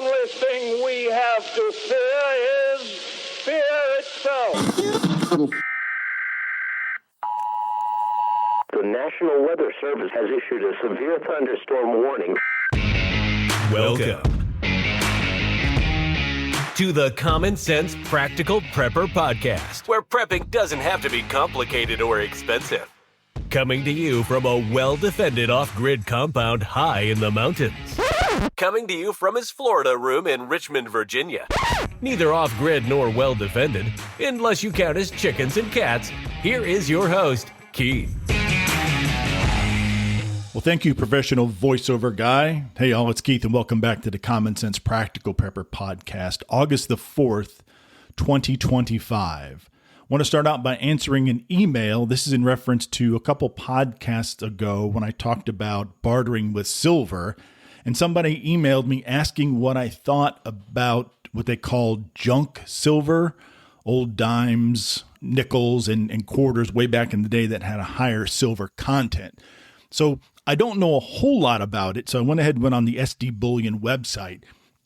only thing we have to fear is fear itself. The National Weather Service has issued a severe thunderstorm warning. Welcome to the Common Sense Practical Prepper Podcast, where prepping doesn't have to be complicated or expensive. Coming to you from a well-defended off-grid compound high in the mountains. Coming to you from his Florida room in Richmond, Virginia. Neither off-grid nor well-defended, unless you count his chickens and cats. Here is your host, Keith. Well, thank you, professional voiceover guy. Hey, y'all, it's Keith, and welcome back to the Common Sense Practical Prepper Podcast, August the 4th, 2025. I want to start out by answering an email. This is in reference to a couple podcasts ago when I talked about bartering with silver, and somebody emailed me asking what I thought about what they call junk silver, old dimes, nickels, and quarters way back in the day that had a higher silver content. So I don't know a whole lot about it, so I went ahead and went on the SD Bullion website,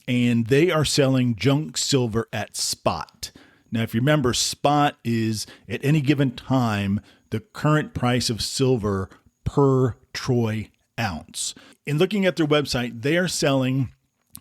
and they are selling junk silver at spot. Now, if you remember, spot is at any given time the current price of silver per troy ounce. In looking at their website, they are selling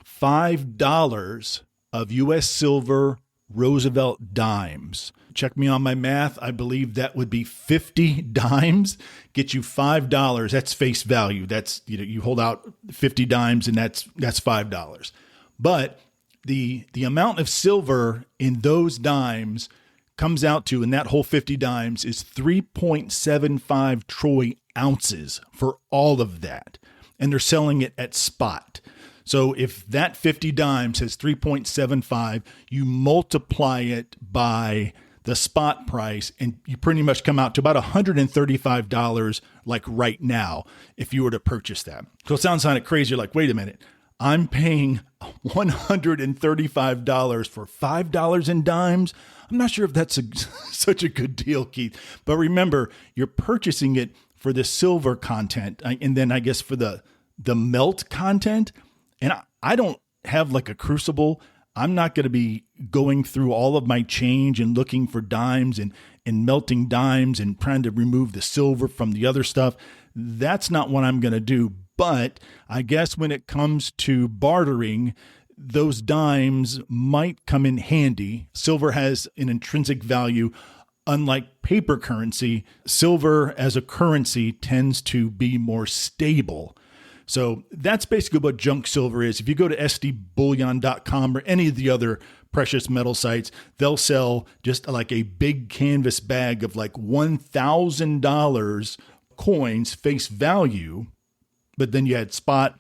$5 of U.S. silver Roosevelt dimes. Check me on my math. I believe that would be 50 dimes. Get you $5. That's face value. That's, you hold out 50 dimes and that's $5. But the amount of silver in those dimes comes out to, in that whole 50 dimes, is 3.75 troy ounces for all of that. And they're selling it at spot. So if that 50 dimes has 3.75, you multiply it by the spot price, and you pretty much come out to about $135 like right now if you were to purchase that. So it sounds kind of crazy. You're like, wait a minute, I'm paying $135 for $5 in dimes. I'm not sure if that's such a good deal, Keith. But remember, you're purchasing it for the silver content, and then I guess for the melt content. And I don't have like a crucible. I'm not going to be going through all of my change and looking for dimes and melting dimes and trying to remove the silver from the other stuff. That's not what I'm going to do. But I guess when it comes to bartering, those dimes might come in handy. Silver has an intrinsic value. Unlike paper currency, silver as a currency tends to be more stable. So that's basically what junk silver is. If you go to sdbullion.com or any of the other precious metal sites, they'll sell just like a big canvas bag of like $1,000 coins face value, but then you had spot,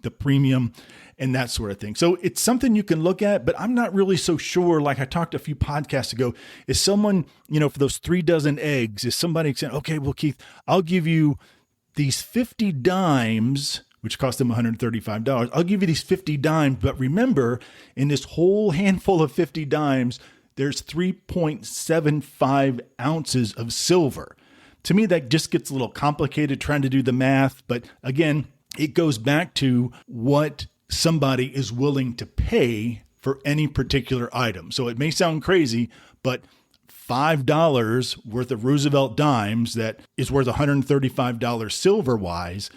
the premium, and that sort of thing. So it's something you can look at, but I'm not really so sure. Like I talked a few podcasts ago, is someone, for those 3 dozen eggs, is somebody saying, okay, well, Keith, I'll give you these 50 dimes, which cost them $135. I'll give you these 50 dimes, but remember, in this whole handful of 50 dimes, there's 3.75 ounces of silver. To me, that just gets a little complicated trying to do the math. But again, it goes back to what somebody is willing to pay for any particular item. So it may sound crazy, but $5 worth of Roosevelt dimes that is worth $135 silver-wise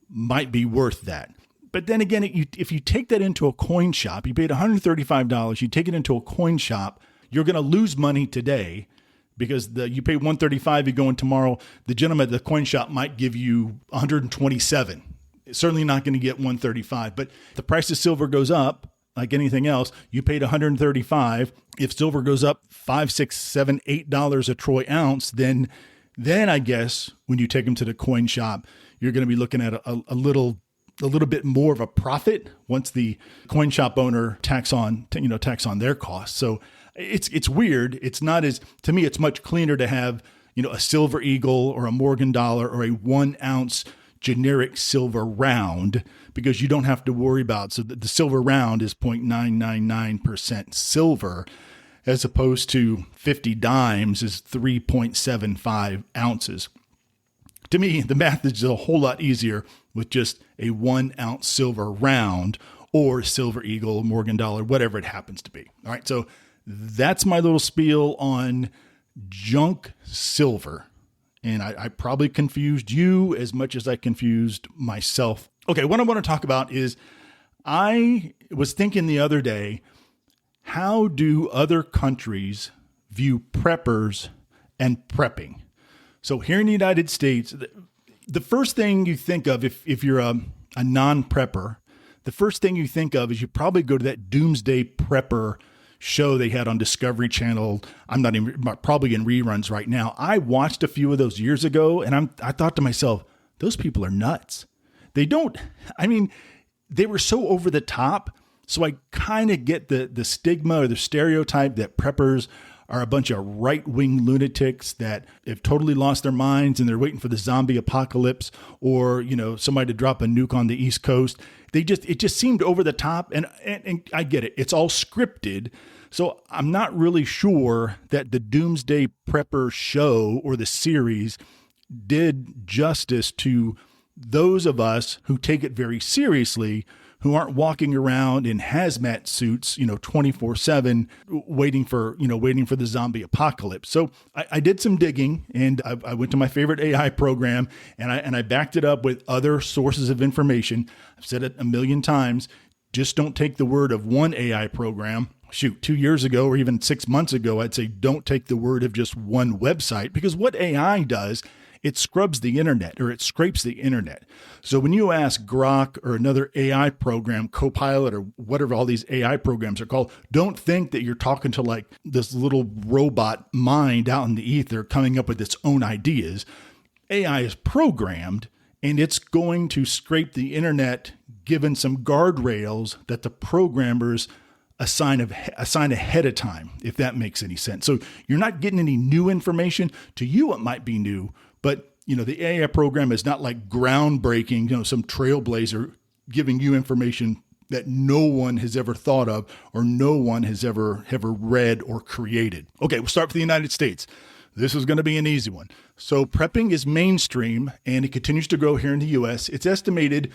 might be worth that. But then again, if you take that into a coin shop, you paid $135, you take it into a coin shop, you're going to lose money today because you pay $135, you go in tomorrow, the gentleman at the coin shop might give you $127. It's certainly not going to get $135, but the price of silver goes up. Like anything else, you paid $135. If silver goes up $5, $6, $7, $8 a troy ounce, then I guess when you take them to the coin shop, you're going to be looking at a little bit more of a profit once the coin shop owner tax on their costs. So it's weird. It's not as, to me, it's much cleaner to have a silver eagle or a Morgan dollar or a 1 ounce generic silver round, because you don't have to worry about, so the silver round is 0.999% silver, as opposed to 50 dimes is 3.75 ounces. To me, the math is a whole lot easier with just a 1 ounce silver round or Silver Eagle, Morgan Dollar, whatever it happens to be. All right. So that's my little spiel on junk silver. And I probably confused you as much as I confused myself. Okay, what I want to talk about is I was thinking the other day, how do other countries view preppers and prepping? So here in the United States, the first thing you think of if you're a non-prepper, the first thing you think of is you probably go to that Doomsday Prepper show they had on Discovery Channel. I'm not even probably in reruns right now. I watched a few of those years ago, and I thought to myself, those people are nuts. They were so over the top. So I kind of get the stigma or the stereotype that preppers are a bunch of right-wing lunatics that have totally lost their minds and they're waiting for the zombie apocalypse or, somebody to drop a nuke on the East Coast. It just seemed over the top, and I get it. It's all scripted. So I'm not really sure that the Doomsday Prepper show or the series did justice to those of us who take it very seriously, who aren't walking around in hazmat suits, 24/7, waiting for the zombie apocalypse. So I did some digging, and I went to my favorite AI program, and I backed it up with other sources of information. I've said it a million times. Just don't take the word of one AI program. 2 years ago, or even 6 months ago, I'd say don't take the word of just one website, because what AI does, it scrubs the internet, or it scrapes the internet. So when you ask Grok or another AI program, Copilot, or whatever all these AI programs are called, don't think that you're talking to like this little robot mind out in the ether coming up with its own ideas. AI is programmed, and it's going to scrape the internet given some guardrails that the programmers assign ahead of time, if that makes any sense. So you're not getting any new information. To you, it might be new, but the AI program is not like groundbreaking, some trailblazer giving you information that no one has ever thought of or no one has ever read or created. Okay, we'll start with the United States. This is going to be an easy one. So prepping is mainstream, and it continues to grow here in the U.S. It's estimated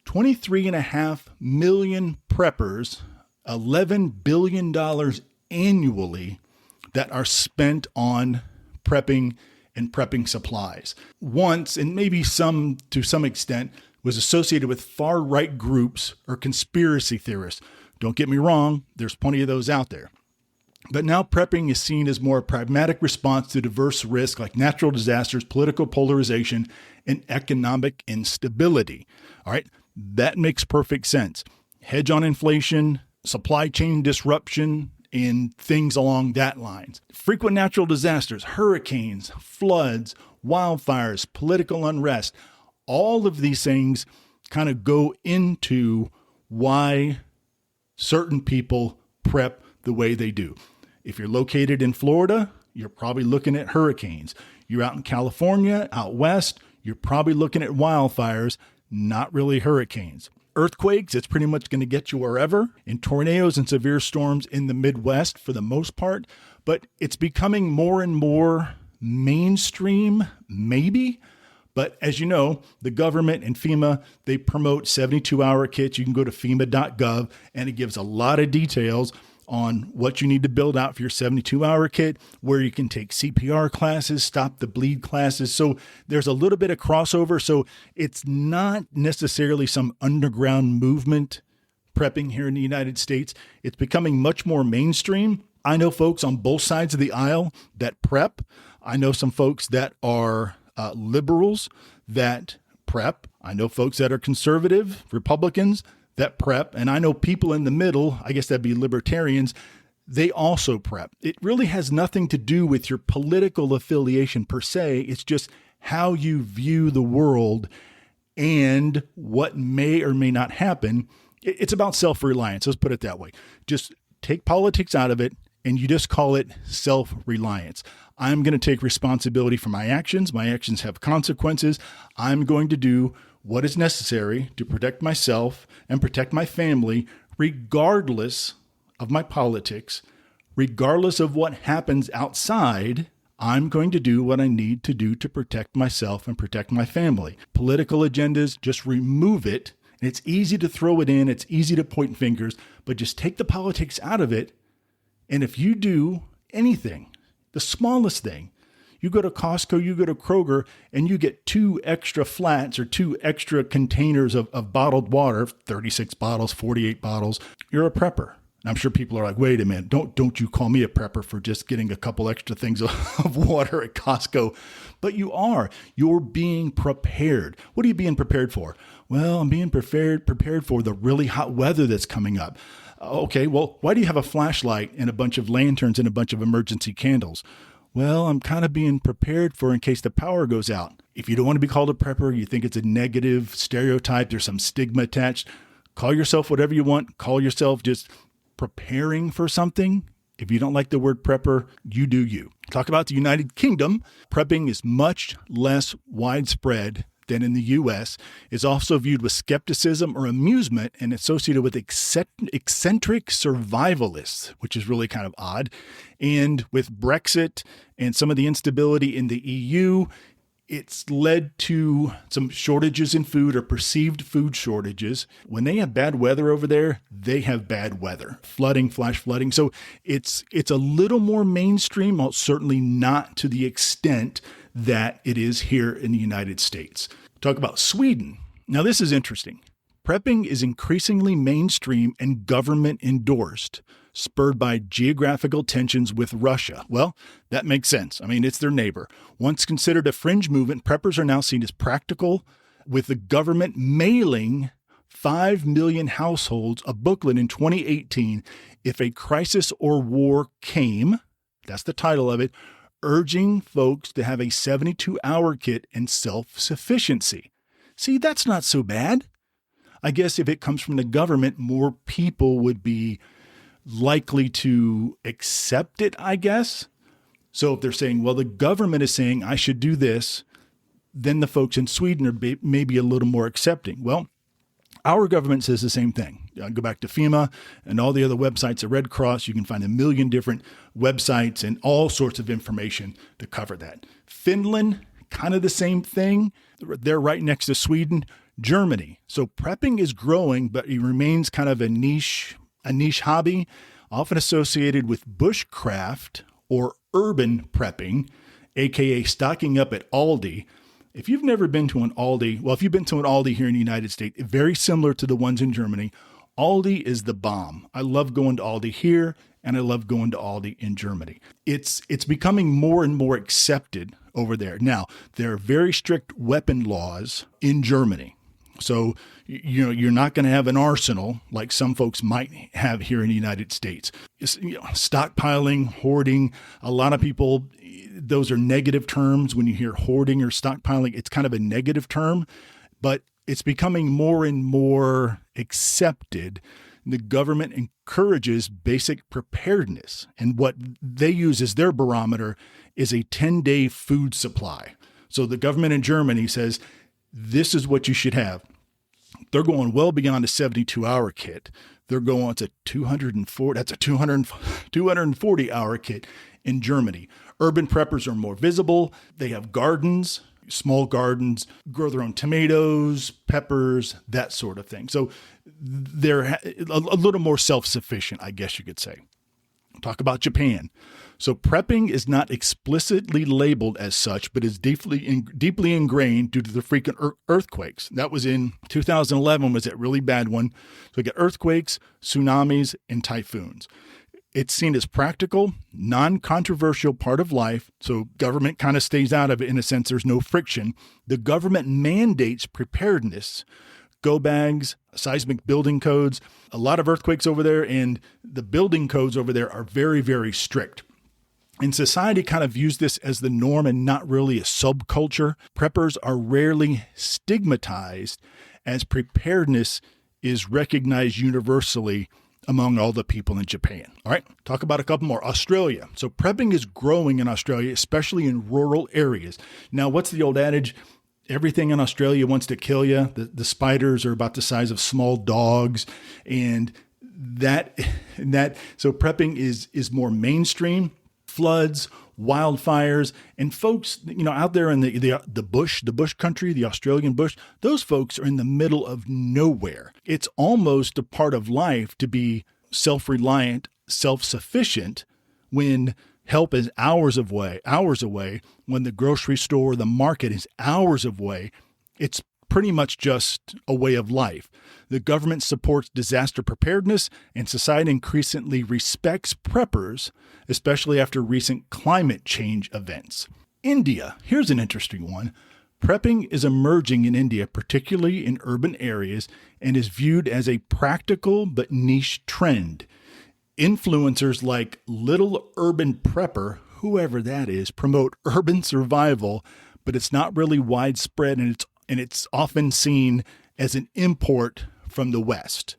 23.5 million preppers, $11 billion annually that are spent on prepping and prepping supplies. Once, and maybe to some extent, was associated with far-right groups or conspiracy theorists. Don't get me wrong, there's plenty of those out there. But now prepping is seen as more a pragmatic response to diverse risks like natural disasters, political polarization, and economic instability. All right, that makes perfect sense. Hedge on inflation, supply chain disruption, and things along that lines. Frequent natural disasters, hurricanes, floods, wildfires, political unrest, all of these things kind of go into why certain people prep the way they do. If you're located in Florida, you're probably looking at hurricanes. You're out in California, out west, you're probably looking at wildfires, not really hurricanes. Earthquakes, it's pretty much going to get you wherever, and tornadoes and severe storms in the Midwest for the most part, but it's becoming more and more mainstream, maybe. But as you know, the government and FEMA, they promote 72-hour kits. You can go to FEMA.gov, and it gives a lot of details on what you need to build out for your 72-hour kit, where you can take CPR classes, stop the bleed classes. So there's a little bit of crossover. So it's not necessarily some underground movement prepping here in the United States. It's becoming much more mainstream. I know folks on both sides of the aisle that prep. I know some folks that are liberals that prep. I know folks that are conservative, Republicans that prep. And I know people in the middle, I guess that'd be libertarians, they also prep. It really has nothing to do with your political affiliation per se. It's just how you view the world and what may or may not happen. It's about self-reliance. Let's put it that way. Just take politics out of it, and you just call it self-reliance. I'm going to take responsibility for my actions. My actions have consequences. I'm going to do what is necessary to protect myself and protect my family, regardless of my politics, regardless of what happens outside. I'm going to do what I need to do to protect myself and protect my family. Political agendas, just remove it And it's easy to throw it in. It's easy to point fingers, but just take the politics out of it. And if you do anything, the smallest thing, you go to Costco, you go to Kroger, and you get 2 extra flats or 2 extra containers of bottled water, 36 bottles, 48 bottles, you're a prepper. And I'm sure people are like, wait a minute, don't you call me a prepper for just getting a couple extra things of water at Costco. But you are. You're being prepared. What are you being prepared for? Well, I'm being prepared for the really hot weather that's coming up. Okay, well, why do you have a flashlight and a bunch of lanterns and a bunch of emergency candles? Well, I'm kind of being prepared for in case the power goes out. If you don't want to be called a prepper, you think it's a negative stereotype, there's some stigma attached, call yourself whatever you want. Call yourself just preparing for something. If you don't like the word prepper, you do you. Talk about the United Kingdom. Prepping is much less widespread than in the U.S. It's also viewed with skepticism or amusement and associated with eccentric survivalists, which is really kind of odd. And with Brexit and some of the instability in the EU, it's led to some shortages in food or perceived food shortages. When they have bad weather over there, they have bad weather, flooding, flash flooding. So it's a little more mainstream, well, certainly not to the extent that it is here in the United States. Talk about Sweden. Now, this is interesting. Prepping is increasingly mainstream and government endorsed, spurred by geographical tensions with Russia. Well, that makes sense. I mean, it's their neighbor. Once considered a fringe movement, preppers are now seen as practical, with the government mailing 5 million households a booklet in 2018, If a Crisis or War Came, that's the title of it, urging folks to have a 72-hour kit and self-sufficiency. See, that's not so bad. I guess if it comes from the government, more people would be likely to accept it, I guess. So if they're saying, well, the government is saying I should do this, then the folks in Sweden are maybe a little more accepting. Well, our government says the same thing. Go back to FEMA and all the other websites, the Red Cross. You can find a million different websites and all sorts of information to cover that. Finland, kind of the same thing. They're right next to Sweden. Germany. So prepping is growing, but it remains kind of a niche hobby, often associated with bushcraft or urban prepping, aka stocking up at Aldi. If you've never been to an Aldi, well, if you've been to an Aldi here in the United States, very similar to the ones in Germany, Aldi is the bomb. I love going to Aldi here, and I love going to Aldi in Germany. It's becoming more and more accepted over there. Now, there are very strict weapon laws in Germany. So, you're not going to have an arsenal like some folks might have here in the United States. Stockpiling, hoarding, a lot of people, those are negative terms. When you hear hoarding or stockpiling, it's kind of a negative term, but it's becoming more and more accepted. The government encourages basic preparedness, and what they use as their barometer is a 10-day food supply. So the government in Germany says, this is what you should have. They're going well beyond a 72-hour kit. They're going to 240. That's a 240-hour kit in Germany. Urban preppers are more visible. They have gardens, small gardens, grow their own tomatoes, peppers, that sort of thing. So they're a little more self-sufficient, I guess you could say. Talk about Japan. So prepping is not explicitly labeled as such, but is deeply ingrained due to the frequent earthquakes. That was in 2011, was that really bad one. So we got earthquakes, tsunamis, and typhoons. It's seen as practical, non-controversial part of life. So government kind of stays out of it in a sense. There's no friction. The government mandates preparedness, go bags, seismic building codes, a lot of earthquakes over there, and the building codes over there are very, very strict. And society kind of views this as the norm and not really a subculture. Preppers are rarely stigmatized, as preparedness is recognized universally among all the people in Japan. All right, talk about a couple more. Australia. So prepping is growing in Australia, especially in rural areas. Now, what's the old adage? Everything in Australia wants to kill you. The spiders are about the size of small dogs. And so prepping is more mainstream. floods, wildfires, and folks, out there in the bush country, the Australian bush, those folks are in the middle of nowhere. It's almost a part of life to be self-reliant, self-sufficient when help is hours away, when the grocery store, the market is hours away. It's pretty much just a way of life. The government supports disaster preparedness, and society increasingly respects preppers, especially after recent climate change events. India, here's an interesting one. Prepping is emerging in India, particularly in urban areas, and is viewed as a practical but niche trend. Influencers like Little Urban Prepper, whoever that is, promote urban survival, but it's not really widespread, and it's often seen as an import from the West.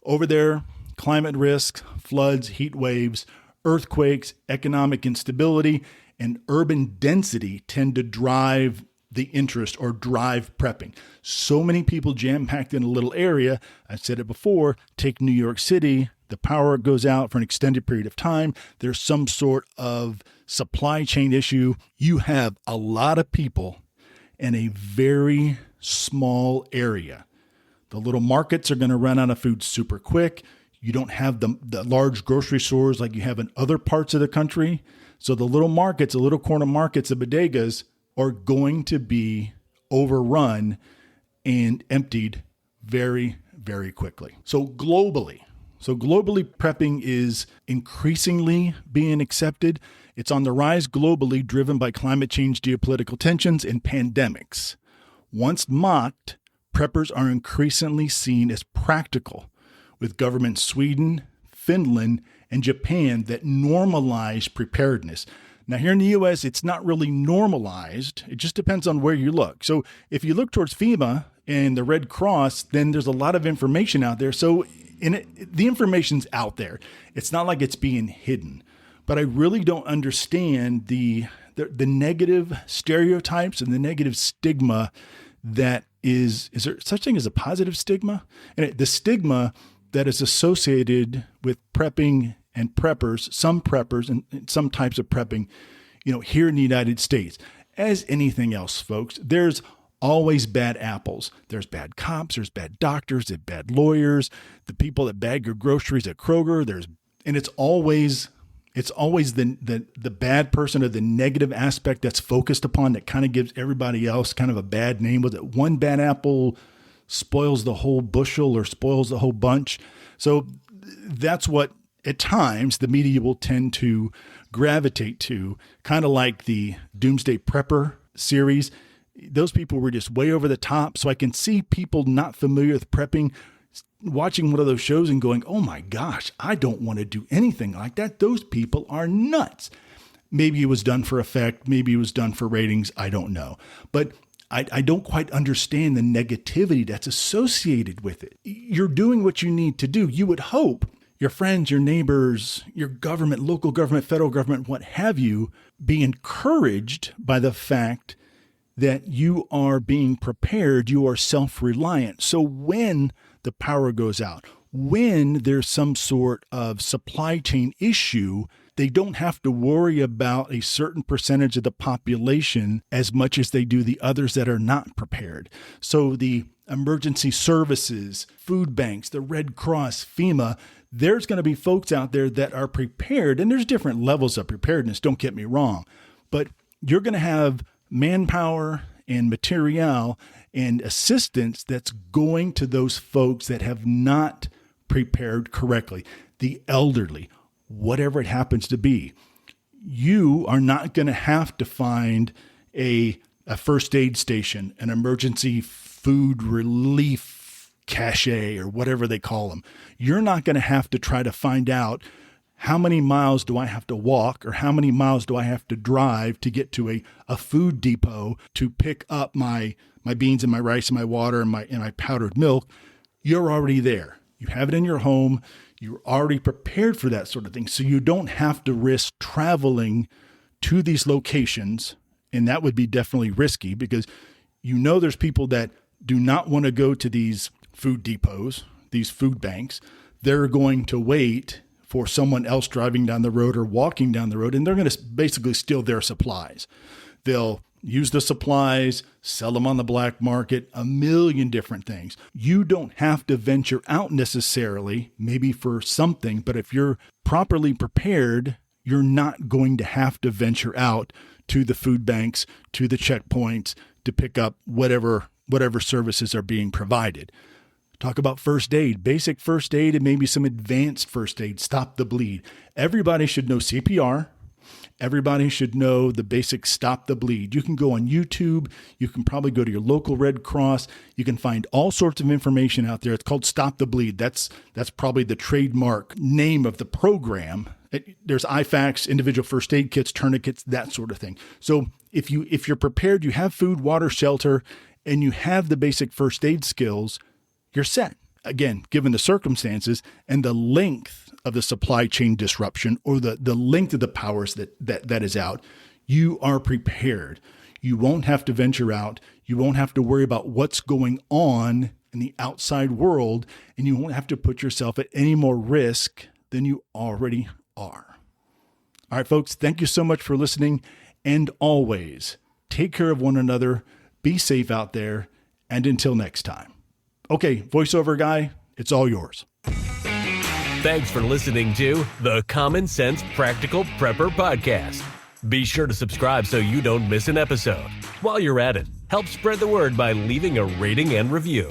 Over there, climate risk, floods, heat waves, earthquakes, economic instability, and urban density tend to drive the interest or drive prepping. So many people jam-packed in a little area. I've said it before, take New York City. The power goes out for an extended period of time. There's some sort of supply chain issue. You have a lot of people in a very small area. The little markets are going to run out of food super quick. You don't have the large grocery stores like you have in other parts of the country. So the little markets, the little corner markets, the bodegas are going to be overrun and emptied very, very quickly. So globally, prepping is increasingly being accepted. It's on the rise globally, driven by climate change, geopolitical tensions, and pandemics. Once mocked, preppers are increasingly seen as practical, with governments Sweden, Finland, and Japan that normalize preparedness. Now, here in the U.S., it's not really normalized. It just depends on where you look. So if you look towards FEMA and the Red Cross, then there's a lot of information out there. So the information's out there. It's not like it's being hidden. But I really don't understand the negative stereotypes and the negative stigma that is there such thing as a positive stigma? And the stigma that is associated with prepping and preppers, some preppers and some types of prepping, here in the United States. As anything else, folks, there's always bad apples. There's bad cops, there's bad doctors, there's bad lawyers, the people that bag your groceries at Kroger, it's always the bad person or the negative aspect that's focused upon that kind of gives everybody else kind of a bad name. Was it one bad apple spoils the whole bushel or spoils the whole bunch? So that's what at times the media will tend to gravitate to, kind of like the Doomsday Prepper series. Those people were just way over the top. So I can see people not familiar with prepping watching one of those shows and going, oh my gosh, I don't want to do anything like that. Those people are nuts. Maybe it was done for effect. Maybe it was done for ratings. I don't know. But I don't quite understand the negativity that's associated with it. You're doing what you need to do. You would hope your friends, your neighbors, your government, local government, federal government, what have you, be encouraged by the fact that you are being prepared, you are self-reliant. So when the power goes out, when there's some sort of supply chain issue, they don't have to worry about a certain percentage of the population as much as they do the others that are not prepared. So the emergency services, food banks, the Red Cross, FEMA, there's going to be folks out there that are prepared, and there's different levels of preparedness, don't get me wrong, but you're going to have manpower and material and assistance that's going to those folks that have not prepared correctly, the elderly, whatever it happens to be. You are not going to have to find a first aid station, an emergency food relief cache, or whatever they call them. You're not going to have to try to find out how many miles do I have to walk or how many miles do I have to drive to get to a food depot to pick up my beans and my rice and my water and my powdered milk. You're already there. You have it in your home. You're already prepared for that sort of thing. So you don't have to risk traveling to these locations. And that would be definitely risky because there's people that do not want to go to these food depots, these food banks. They're going to wait for someone else driving down the road or walking down the road, and they're going to basically steal their supplies. They'll use the supplies, sell them on the black market, a million different things. You don't have to venture out necessarily, maybe for something, but if you're properly prepared, you're not going to have to venture out to the food banks, to the checkpoints to pick up whatever services are being provided. Talk about first aid, basic first aid, and maybe some advanced first aid, stop the bleed. Everybody should know CPR. Everybody should know the basic stop the bleed. You can go on YouTube. You can probably go to your local Red Cross. You can find all sorts of information out there. It's called Stop the Bleed. That's probably the trademark name of the program. There's IFACs, individual first aid kits, tourniquets, that sort of thing. So if you're prepared, you have food, water, shelter, and you have the basic first aid skills, you're set. Again, given the circumstances and the length of the supply chain disruption or the length of the powers that is out, you are prepared. You won't have to venture out. You won't have to worry about what's going on in the outside world, and you won't have to put yourself at any more risk than you already are. All right, folks, thank you so much for listening. And always take care of one another. Be safe out there. And until next time. Okay, voiceover guy, it's all yours. Thanks for listening to the Common Sense Practical Prepper Podcast. Be sure to subscribe so you don't miss an episode. While you're at it, help spread the word by leaving a rating and review.